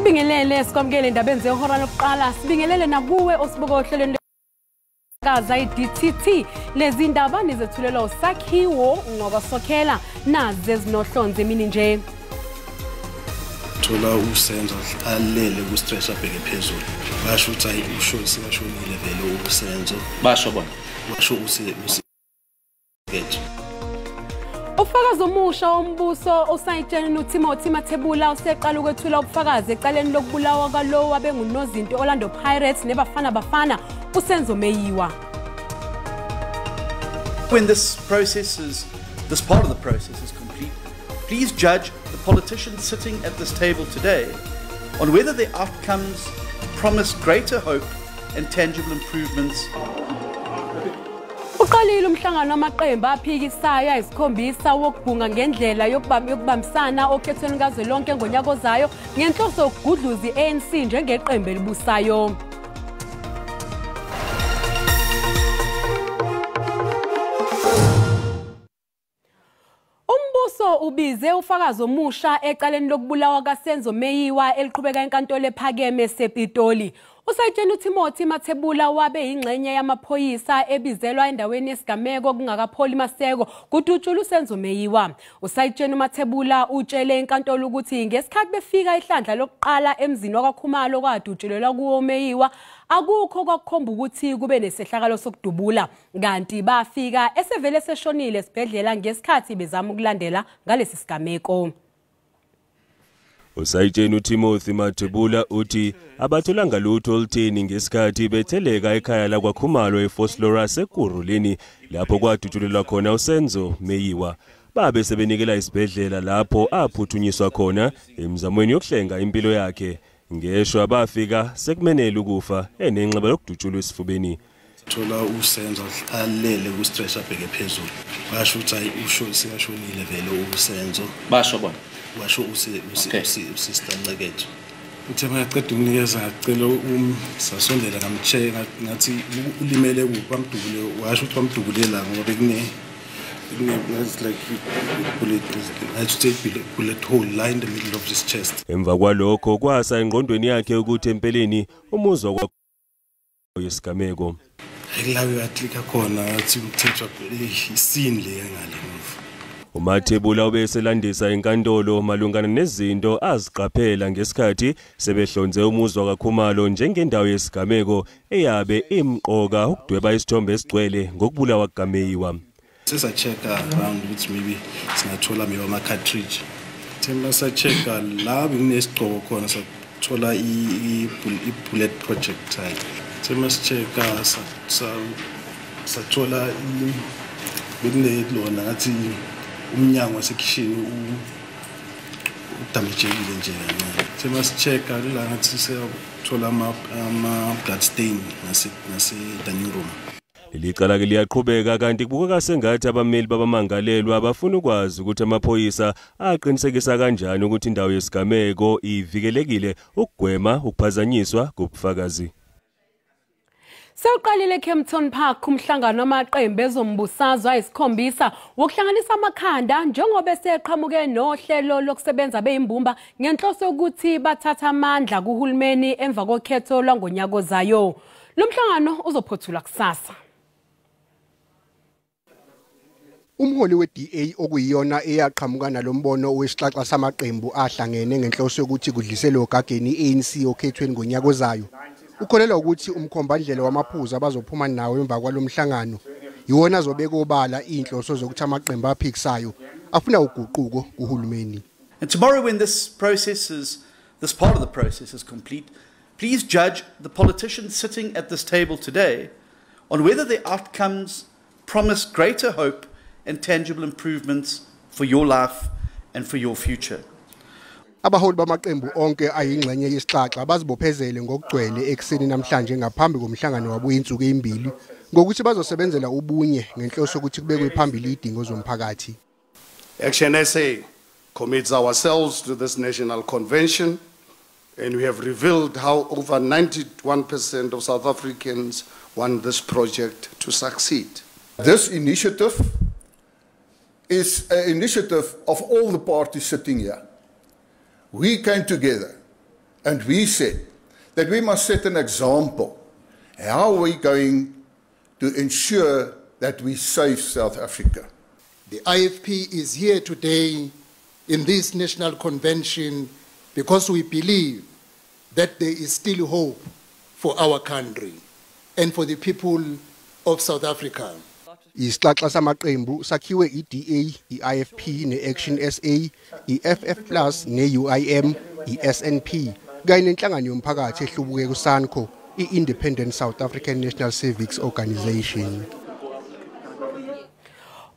Sikubingelele sikwamukele indabeni zehora lokuqala sibingelele nakuwe osibuka ohlelweni kaza iDTT lezi ndaba nizethulelwa usakhiwo ngobasokhela nazi ezinohlonze emini nje thola usenzo alele ku stress abheke phezulu basho ukuthi ayi usho sikashonile vele usenzo basho bona basho usikethu Ufakazi omusha wombuso usayitsheni uTimothy Mathebula useqala ukwethula ubufakazi ecaleni lokubulawa kwalo wabengunozinto Orlando Pirates nebafana bafana usenzo meyiwa. When this part of the process is complete, please judge the politicians sitting at this table today on whether their outcomes promise greater hope and tangible improvements. Uqalile umhlangano wamaqembu aphikisayo ayisikhombisa wokubhunga ngendlela yokubambisana okhethweni kazwelonke ngonyaka ozayo ngenhloso yokugudluza iANC njengeqembu elibusayo. Umbuso ubize ufakazi omusha ecaleni lokubulawa kaSenzo Meyiwa eliqhubeka enkantolo ephakeme eSepitoli. Usayitsheni uTimothy Mathebula wabe yingxenye yamaphoyisa ebizelwa endaweni yesigameko kungakapholi maseko kudutshula uSenzo Meyiwa. Usayitsheni uMathebula utshele enkantolo ukuthi ngesikhathi befika ihlandla lokuqala emzini wakwaKhumalo kwadutshulelwa kuwo Meyiwa akukho kwakukhomba ukuthi kube nesehlakalo sokudubula kanti bafika esevele seshonile esibhedlela ngesikhathi bezama ukulandela ngalesi sigameko. Usayitsheni uTimothy Mathebula uthi abatholanga lutho olutheni ngesikhathi betheleka ekhaya lakwaKhumalo eFoslorus eKuruleni lapho kwadutshulelwa khona uSenzo Meyiwa. Babe sebenikela isibhedlela lapho aphuthunyiswa khona emzamweni yokuhlenga impilo yakhe. Ngeshwa bafika sekumenela ukufa enenxeba lokudutshulwa esifubeni. Thola usenzo alele ku stress abheke phezulu basho ukuthi ayi usho sikashonile vele usenzo basho bona washo usisistancekethu uthe bayaqeda ukunikeza ngacela sasondela ngamcheka ngathi ulimele kupamdubule washo ukuthi bamdubule la ngoba it's like bullet hole line in the middle of his chest. Emva kwalokho kwasa engqondweni yakhe ukuthi empeleni umuzwa kwa yesigameko Elawe yatlika khona athi umthethwa isini le ngale muva. uMathebula ubeselandisa enkantolo malungana nezinto aziqaphela ngesikhathi sebehlonze umuzwa kaKhumalo njengendawo yesigameko eyabe imqoka ukudweba isithombe esigcwele ngokubulawa kuGameyiwa. Sesa check around which maybe singathola mewa ama cartridge. Themba sa check la binesigqoko khona sathola bullet projectile. Themba check sathola bekunelona ngathi umnyango wasekitchen udamejekile nje yana. Themba check la ngathi siyathola ama blood stain nase dining room. Ilicala ke liyaqhubeka kanti kubukeka sengathi abameli babamangalelwa bafuna ukwazi ukuthi amaphoyisa aqinisekisa kanjani ukuthi indawo yesigameko ivikelekile ukugwema ukuphazanyiswa kubufakazi. Sewuqalile eKempton Park umhlangano wamaqembu ezombusazwe ayisikhombisa wokuhlanganisa amakhanda njengoba seqhamuke nohlelo lokusebenza beyimbumba ngenhloso yokuthi bathatha amandla kuhulumeni emva kokhetho lwangonyaka ozayo. Lo mhlangano uzophothula kusasa. Umholi weDA okuyiyona eyaqhamuka nalombono wesixaxa samaqembu ahlangene ngenhloso yokuthi kudliselwe ogageni iANC okhethweni ngonyaka ozayo. Ukholelwa ukuthi umkhombandlela wamaphuzu abazophuma nawo emva kwalomhlangano yiwona azobeka obala inhloso zokuthi amaqembu aphikisayo afuna uguquko kuhulumeni. And tomorrow when this part of the process is complete, please judge the politicians sitting at this table today on whether their outcomes promise greater hope and tangible improvements for your life and for your future. Abaholi bamaqembu onke ayingxenye yesixaxa bazibophezele ngokugcwele ekseni namhlanje ngaphambi komhlangano wabo insuku ezimbili ngokuthi bazosebenzela ubunye ngenhloso ukuthi kubekwe phambili idingo zomphakathi. Action SA commits ourselves to this national convention, and we have revealed how over 91% of South Africans want this project to succeed. This initiative is an initiative of all the parties sitting here. We came together And we said that we must set an example. How are we going to ensure that we save South Africa? The IFP is here today in this national convention because we believe that there is still hope for our country and for the people of South Africa. Isixaxa samaqembu sakhiwe iDA, iIFP neAction SA, iFF Plus neUIM, iSNP kanye nenhlangano yomphakathi ehlubuke kuSANCO, iIndependent South African National Civics Organisation.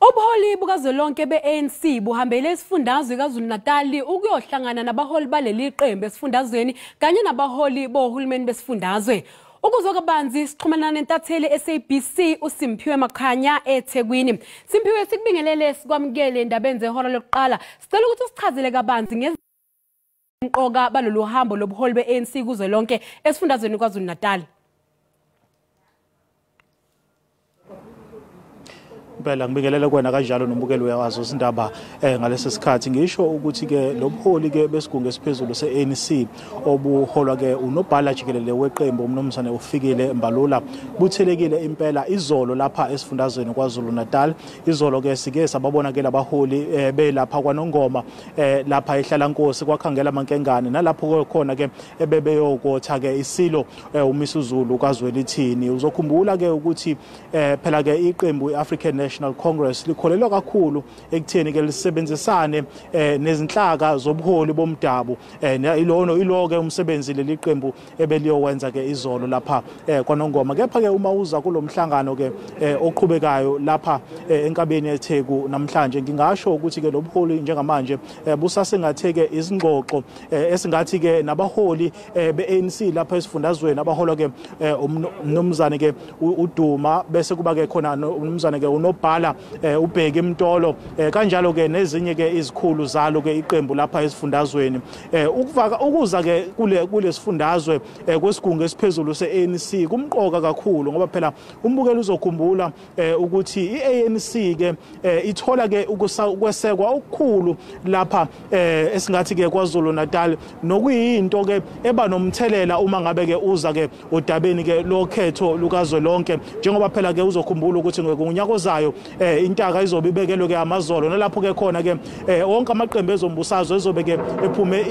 Ubuholi bukazwelonke be-ANC buhambele isifundazwe kaZulu-Natal ukuyohlangana nabaholi baleli qembu esifundazweni kanye nabaholi bohulumeni besifundazwe. Ukuzwa kabanzi sixhumana nentatheli SABC uSimphiwe Makhanya eThekwini. Simphiwe, sikubingelele sikwamukele endabeni zehora lokuqala. Sicela ukuthi usichazele kabanzi ngezinqoka balolu hambo lobuholi be-ANC kuzwelonke esifundazweni kwaZulu-Natal. Phela ngibingelele kwena kanjalo nombukeli uyawazi izindaba ngalesi sikhathi ngisho ukuthi ke lobuholi ke besigungu esiphezulu seANC obuholwa ke unobhala jikelele weqembu umnomzane ufikile Mbalula buthelekile impela izolo lapha esifundazweni kwaZulu-Natal. Izolo ke sike sababona ke labaholi belapha kwaNongoma lapha ehlalankosi kwakhangela amankengane nalapho khona ke ebebeyokotha ke isilo uMisuzulu kaZwelithini. Uzokhumbula ke ukuthi phela ke iqembu iAfrican National Congress likholelwa kakhulu ekutheni ke lisebenzisane nezinhlaka zobuholi bomdabu ilo ke umsebenzi leliqembu ebeliyowenza ke izolo lapha kwaNongoma. Kepha ke uma uza kulomhlangano ke oqhubekayo lapha enkabeni yeTheku namhlanje ngingasho ukuthi ke lobuholi njengamanje busasengatheke izingxoxo esingathi ke nabaholi beANC lapha esifundazweni abaholwa ke umnomzane ke uDuma bese kuba ke khona umnomzane ke unobhala ubheke imtolo kanjalo ke nezinye ke izikhulu zalo ke iqembu lapha esifundazweni ukuza ke kule sifundazwe kwesigungu esiphezulu seANC kumqoka kakhulu ngoba phela umbukeli uzokhumbula ukuthi iANC ke ithola ke ukwesekwa okukhulu lapha esingathi ke kwaZulu-Natal nokuyinto ke eba nomthelela uma ngabe ke uza ke odabeni ke lokhetho lukazwelonke njengoba phela ke uzokhumbula ukuthi ngonyaka ozayo intaka izobe ibekelwe ke amazolo nalapho ke khona ke wonke amaqembu ezombusazwe ezobe ke ephume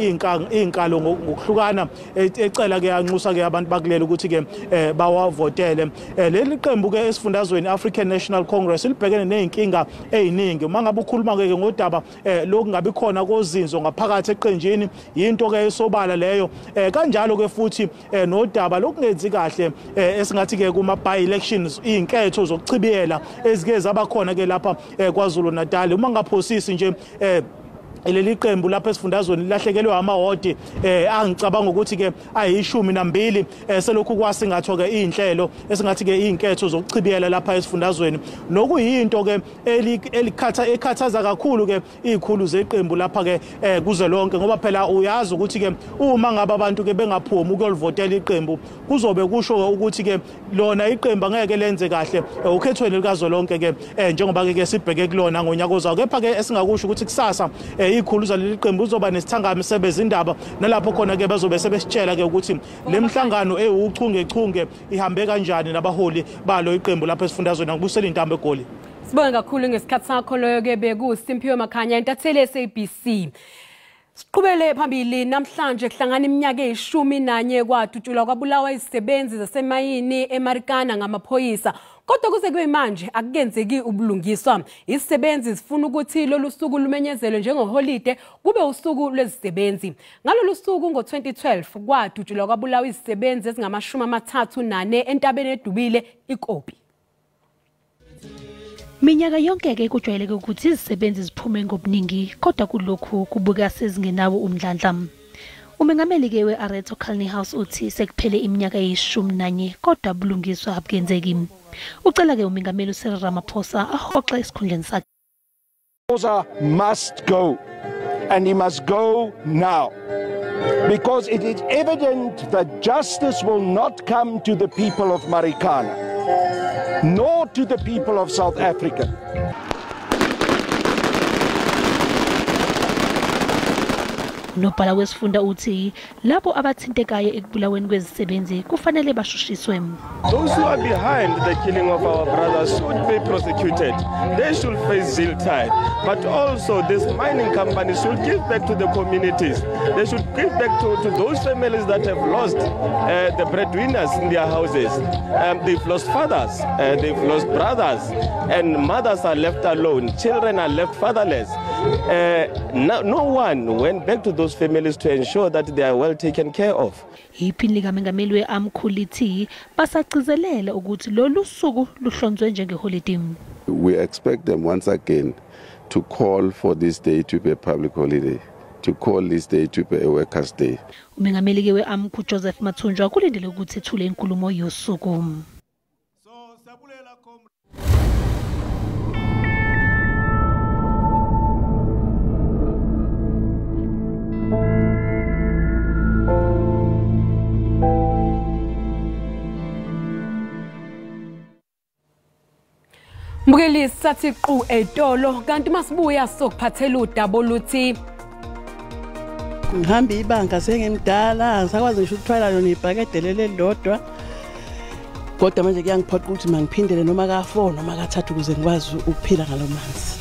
inkalo ngokuhlukana ecela ke anxusa ke abantu bakuleli ukuthi ke bawavotele. Leli qembu ke esifundazweni African National Congress libhekene nezinkinga eziningi mangabe ukhuluma ke ngodaba lokungabi khona kozinzo ngaphakathi eqenjini into ke esobala leyo kanjalo ke futhi nodaba lokungenzi kahle esingathi ke kuma by elections izinketho zokuchibiyela ezike zabakhona ke lapha kwaZulu-Natal uma ngaphosisi nje leli qembu lapha esifundazweni lilahlekelwe amawodi angicabanga ukuthi ke ayi12 selokhu kwasingathwa ke inhlelo esingathi ke izinketho zokuchibiyela lapha esifundazweni nokuyinto ke ekhathaza kakhulu ke izikhulu zeqembu lapha ke kuzwelonke ngoba phela uyazi ukuthi ke uma ngabe abantu ke bengaphumi ukuyolivotela iqembu kuzobe kusho ukuthi ke lona iqembu angeke lenze kahle ukhethweni likazwelonke ke njengoba ke sibheke kulona ngonyaka ozayo. Kepha ke esingakusho ukuthi kusasa ikhulu zaleli qembu uzoba nesithangami sebezindaba nalapho khona ke bazobe sebesitshela ke ukuthi lemhlangano uchungechunge ihambe kanjani nabaholi balo iqembu lapha esifundazweni ngibusela intambo egoli. Sibonga kakhulu ngesikhathi sakho loyo ke bekuSimphiwe Makhanya entatheli SABC. Siqhubele phambili namhlanje kuhlangana iminyaka e11 kwadutshulwa kwabulawa izisebenzi zasemayini eMarikana ngamaphoyisa. Kodwa kuze kube manje akukenzeki ubulungiswa. Izisebenzi zifuna ukuthi lolu suku lumenyezelwe njengoholide kube usuku lwezisebenzi. Ngalolu suku ngo2012 kwadutshulwa kwabulawa izisebenzi ezingama34 entabeni edubile iKopi. Minyaka yonke ke kujwayeleke ukuthi izisebenzi ziphume ngobuningi kodwa kulokhu kubuka sezingenawo umdlandla. Umengameli ke weAreto Colony House uthi sekuphele iminyaka e11 kodwa bulungiswa abukenzeki. Ucela ke umengameli uCyril Ramaphosa ahoxe esikhundleni sakhe. Ramaphosa must go and he must go now because it is evident that justice will not come to the people of Marikana nor to the people of South Africa. Unobhala wesifunda uthi labo abathintekayo ekubulaweni kwezisebenzi kufanele bashushiswe. Those who are behind the killing of our brothers should be prosecuted. They should face jail time. But also these mining companies should give back to the communities. They should give back to those families that have lost the breadwinners in their houses. They've lost fathers, they've lost brothers, and mothers are left alone. Children are left fatherless. No one went back to those families to ensure that they are well taken care of. Iphini likaMengameli we-AMCU lithi basagcizelela ukuthi lolu suku luhlonzwe njengeholiday. We expect them once again to call for this day to be a public holiday, to call this day to be a workers' day. Umengameli ke we-AMCU Joseph Mathunjwa kulindele ukuthi ethule inkulumo yosuku. Mbukeli sathi qu etolo kanti masibuya sokuphathela udaba oluthi ngihamba ibanga sengimdala angisakwazi ngisho ukuthwala lona ibhakede leli lodwa kodwa manje kuyangiphoqa ukuthi mangiphindele noma ka4 noma ka3 ukuze ngikwazi ukuphila ngalomanzi.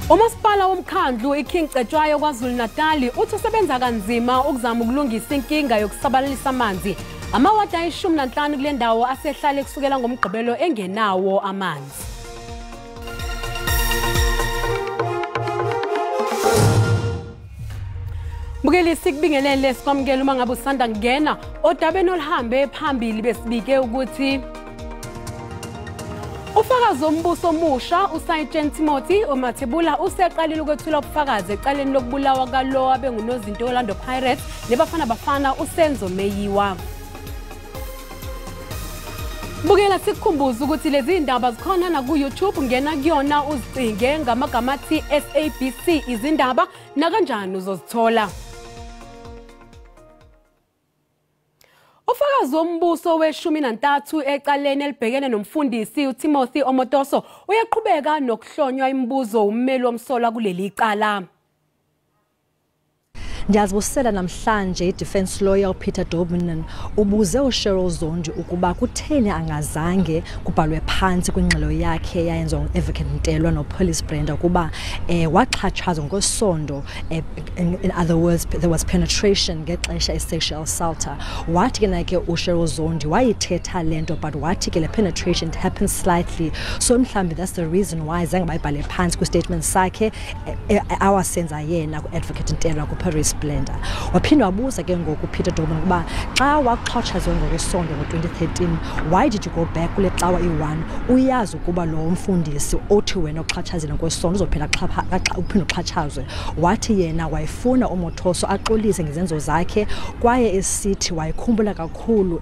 Umasipala womkhandlu iKing Cetshwayo kwaZulu Natal uthi usebenza kanzima ukuzama ukulungisa inkinga yokusabalalisa amanzi. Amawadi ayishumi-5 kule ndawo asehlale kusukela ngomgqibelo engenawo amanzi. Mbukeli sikubingelele sikwamukela uma ngabe usanda kungena odabeni oluhambe phambili besibike ukuthi ufakazi wombuso omusha uSergeant Timothy Mathebula useqalile ukwethula ubufakazi ecaleni lokubulawa kalo abengunozinto Orlando Pirates nebafana uSenzo Meyiwa. Bukela sikukhumbuza ukuthi lezi ndaba zikhona na ku YouTube ngena kuyona uzicinge ngamagama athi SABC izindaba na kanjani uzozithola. Ufakazi wombuso we-13 ecaleni elibhekene nomfundisi uTimothy Omotoso uyaqhubeka nokuhlonywa imibuzo ummeli womsolwa kuleli cala. Ndiyazibusela namhlanje i-defense lawyer Peter Dobman ubuze uSheryl Zondi ukuba kutheni angazange kubhalwe phansi kwingxelo yakhe yayenziwa ngu-Advocate Ntelwa no-Police Brenda ukuba waxhatshazwa ngokwesondo, in other words there was penetration ngexesha i-sexual assault. Wathi ke nake uSheryl Zondi wayithetha lento but wathi ke le penetration happens slightly, so mhlambi that's the reason why zange bayibhale phansi kwi-statement sakhe awasenza yena ku-Advocate Ntelwa ku-Police Blender. Waphinda wabuza ke ngoku Peter Dobman ukuba xa waxhatshazwa ngokwesondo ngo-2013 why did you go back kule xawa i1 uyazi ukuba lo mfundisi othi wena uxhatshazile ngokwesondo uzophela uphinda uxhatshazwe. Wathi yena wayefuna uMothoso axolise ngezenzo zakhe kwaye esithi wayikhumbula kakhulu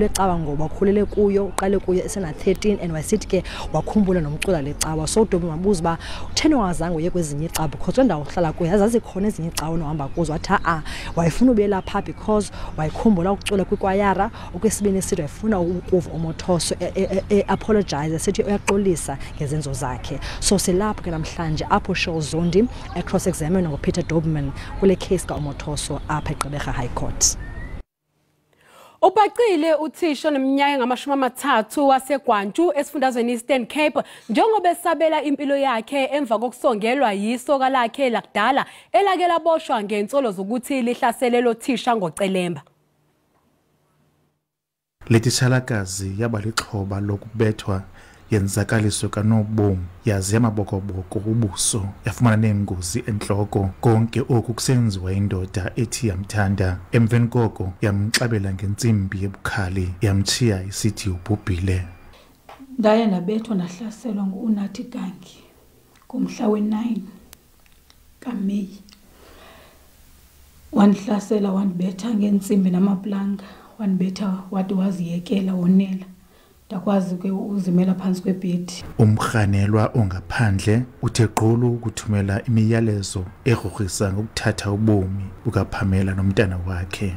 ecawa ngoba ukhulele kuyo uqale kuyo esena13 and wasithi ke wakhumbula nomcula lecawa. So Dobman wabuza uba utheni wazange uye kwezinye icawa because wendawo uhlala kuyo yazazikhona ezinye icawa hamba kuzo wathi wayefuna ube lapha because wayikhumbula ukucula kwikwayara. Okwesibini esithi wayefuna ukuva uMothoso apologize esithi uyaxolisa ngezenzo zakhe. So silapho ke namhlanje apho Sheryl Zondi cross examine ngoPeter Dobman kule case kaUMothoso apha eGqeberha High Court. Ubhacile uthisha neminyaka ngama-30 waseGwanju esifundazweni Eastern Cape njengoba esabela impilo yakhe emva kokusongelwa yisoka lakhe lakudala elake laboshwa ngensolo zokuthi lihlasele lo thisha ngocelemba. Letitshalakazi yaba lixhoba lokubethwa yenzakaliso kanobomi yazi yamabokoboko ubuso yafumana nengozi enhloko. Konke oku kusenziwa indoda ethi yamthanda. Emveni koko yamxabela ngentsimbi ebukhali yamchiya isithi ubhubhile. Ndaye nabethwa nahlaselwa nguNathi Gangi kumhla we-9 kaMeyi. Wanihlasela wanibetha ngentsimbi namaplanga, wanibetha wathi waziyekela wonela. Dakwazi ke uzimela phansi kwebhedi. Umkhanelwa ongaphandle uthe qolo ukuthumela imiyalezo egrogrisa ngokuthatha ubomi bukaPamela nomntana wakhe.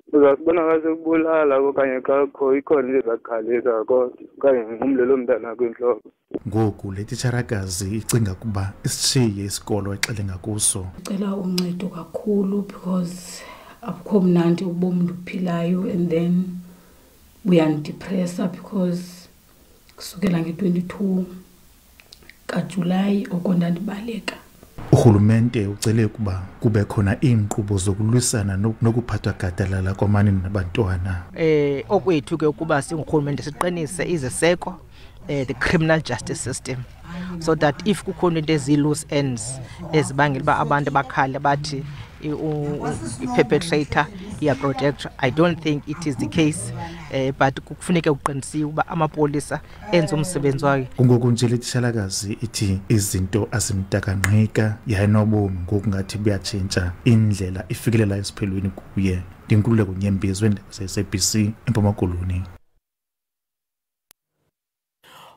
Because Uzasibona ngasekubulala okanye kakho ikhona nje zakhaleka kodwa kanye ngumlelo mntana kwenhloko. Ngoku le titsharakazi icinga kuba isishiye isikolo exele ngakuso. Ngicela uncedo kakhulu because akukho mnandi ubomi ndiphilayo and then buyandidepressa because kusukela nge-22 kaJulayi okondandibaleka. Uhulumente ucele kuba kube khona iinkqubo zokulwisana nokuphathwa gadalala kwamanina nabantwana. Okwethu ke ukuba singurhulumente siqinise iziseko the criminal justice system so that if kukhona into ezi-loose ends ezibangela uba abantu bakhale bathi i-perpetrator iya-protect, I don't think it is the case, but kufuneka uqinisiwe uba amapolisa enza umsebenzi wayo. Kungoku nje le titshalakazi ithi izinto azimtakanqika yaye nobomi ngoku ngathi buyatshintsha indlela ifikelela esiphelweni kuye. Ndinkululeko Nyembezi ze-SABC eMpuma Koloni.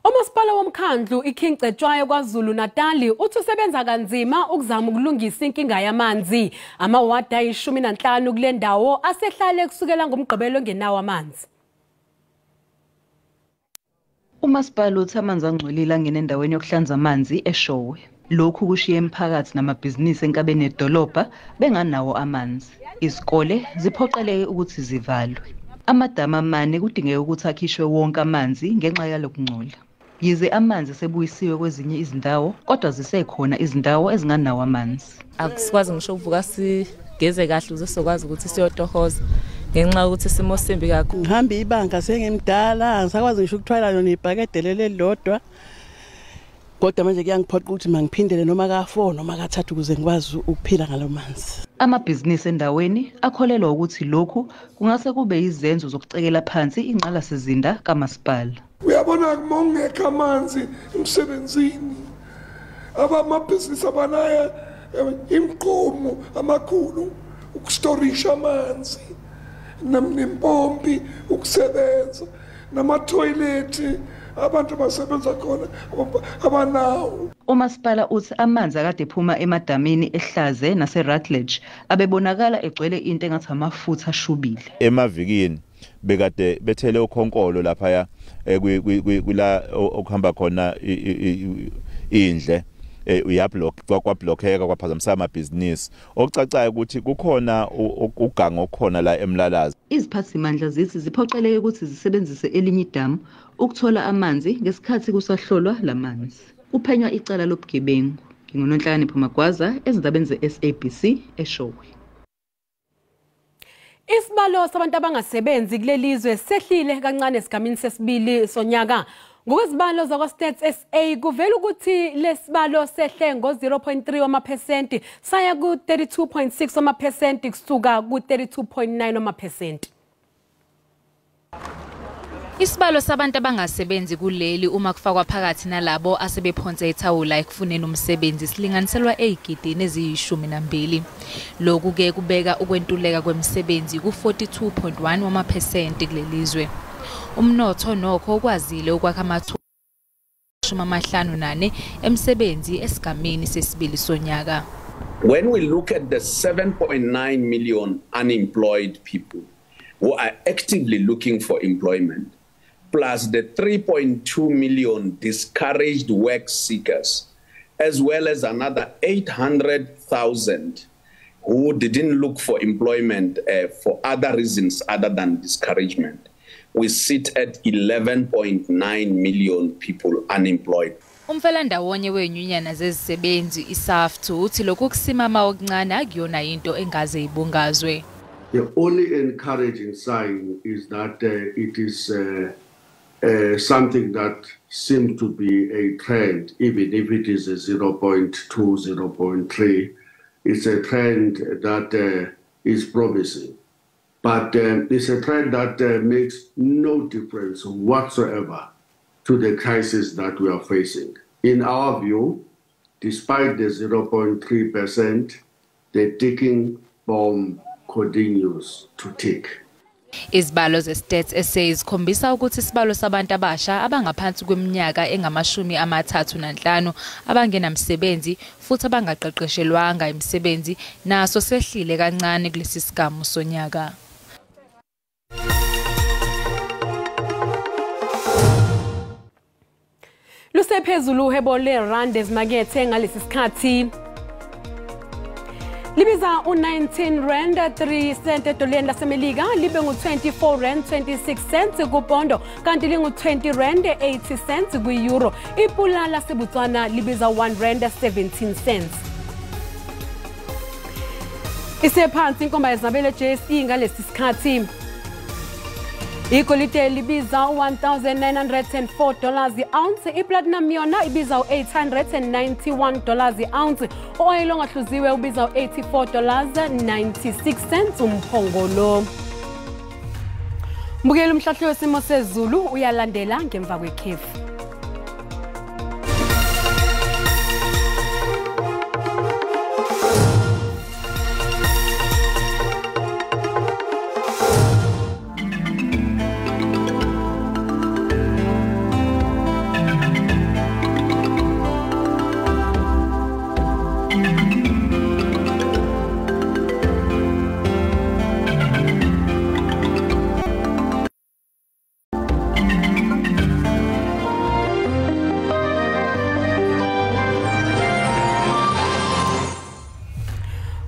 Umasipala womkhandlu iKing Cetshwayo kwaZulu Natali uthi usebenza kanzima ukuzama ukulungisa inkinga yamanzi. Amawadi ayi-15 kule ndawo asehlale kusukela ngomgqibelo ngenawo amanzi. Umasipala uthi amanzi angcolile angene endaweni yokuhlanza amanzi eShowe. Lokhu kushiya emphakathi namabhizinisi enkabeni edolobha benganawo amanzi. Izikole ziphoqeleke ukuthi zivalwe. Amadama amane kudingeka ukuthi akhishwe wonke amanzi ngenxa yalokungcola. Yize amanzi sebuyisiwe kwezinye izindawo kodwa zisekhona izindawo ezinganawo amanzi. Akusikwazi ngisho ukuvuka sigeze kahle uze sokwazi ukuthi siyotohoza ngenxa ukuthi isimo simbi kakhulu. Ngihamba ibanga sengimdala ngisakwazi ngisho ukuthwala lona ibhakede leli lodwa. Kodwa manje kuyangiphoqa ukuthi mangiphindele noma ka4 noma ka3 ukuze ngikwazi ukuphila ngalomanzi. Amabhizinisi endaweni akholelwa ukuthi lokhu kungase kube izenzo zokucekela phansi inqalasizinda kamasipala. Uyabona kumongeka amanzi emsebenzini. Abamabhizinisi abanaya imqomo amakhulu ukustorisha amanzi nempompi ukusebenza namatoilet abantu basebenza khona abanawo. Umasipala uthi amanzi akade ephuma emadamini ehlaze naseRutledge abebonakala egcwele into engathi amafutha ashubile. Emavikini bekade bethele ukhonkolo lapha kula okuhamba khona indle uyablock kwablockeka kwaphazamisa amabhizinisi. Okucacayo ukuthi kukhona ugango okhona la eMlalazi. Iziphathimandla zithi ziphoqeleke ukuthi zisebenzise elinye idamu ukuthola amanzi ngesikhathi kusahlolwa lamanzi. Uphenywa icala lobugebengu. NginguNonhlakanipho Magwaza ezindabeni ze-SABC eShowe. Isibalo sabantu abangasebenzi kulelizwe sehlile kancane esigamini sesibili sonyaka. Ngokwezibalo zakwa-Stats SA kuvela ukuthi lesibalo sehle ngo-0.3 wamaphesenti saya ku-32.6 wamaphesenti kusuka ku-32.9 wamaphesenti. Isibalo sabantu abangasebenzi kuleli uma kufakwa phakathi nalabo asebephonse ethawula ekufuneni umsebenzi silinganiselwa eyigidini eziyi-12. Lokhu ke kubeka ukwentuleka kwemisebenzi ku-42.1 wamaphesenti kulelizwe. Umnotho nokho ukwazile ukwakha amathuba 54 emsebenzi esigamini sesibili sonyaka. When we look at the 7.9 million unemployed people who are actively looking for employment, plus the 3.2 million discouraged work seekers, as well as another 800,000 who didn't look for employment for other reasons other than discouragement, we sit at 11.9 million people unemployed. Umfelandawonye wenyunyana zezisebenzi iSAFTU uthi lokhu kusimama okuncane akuyona into engaze ibungazwe. The only encouraging sign is that it is something that seems to be a trend, even if it is a 0.2, 0.3. It's a trend that is promising. But it's a trend that makes no difference whatsoever to the crisis that we are facing. In our view, despite the 0.3%, the ticking bomb continues to tick. Izibalo ze-Stats SA zikhombisa ukuthi isibalo sabantu abasha abangaphansi kweminyaka engama-35 abangenamsebenzi futhi abangaqeqeshelwanga imisebenzi naso sehlile kancane kulesi sigamu sonyaka. Lusephezulu uhebo le-rand ezimakethe ngalesi sikhathi. Libiza u-19 rand 3 cent edoleni lasemelika, libe ngu-24 rand 26 cents kupondo, kanti lingu-20 rand 80 cents kwi-euro. Ipula laseBotswana libiza 1 rand 17 cents. Isephansi inkomba yezabelo JSE ngalesi sikhathi. Igolide libiza $1,904 i-ounce, iplatinum yona ibiza $891 i-ounce, oil ongahluziwe ubiza $84.96 umphongolo. Mbukela umhlahlo wesimo sezulu uyalandela ngemva kwekhefu.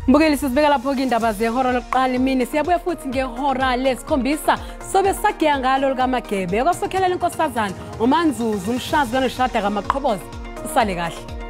Mbukeli sisibeka lapho ke indaba zehora lokuqala imini, siyabuya futhi ngehora lesikhombisa sobe sagiya ngalo likaMagebe. Kwasokhelela inkosazana uManzuzu umshazi kaNoshada kaMaqhoboza. Usale kahle.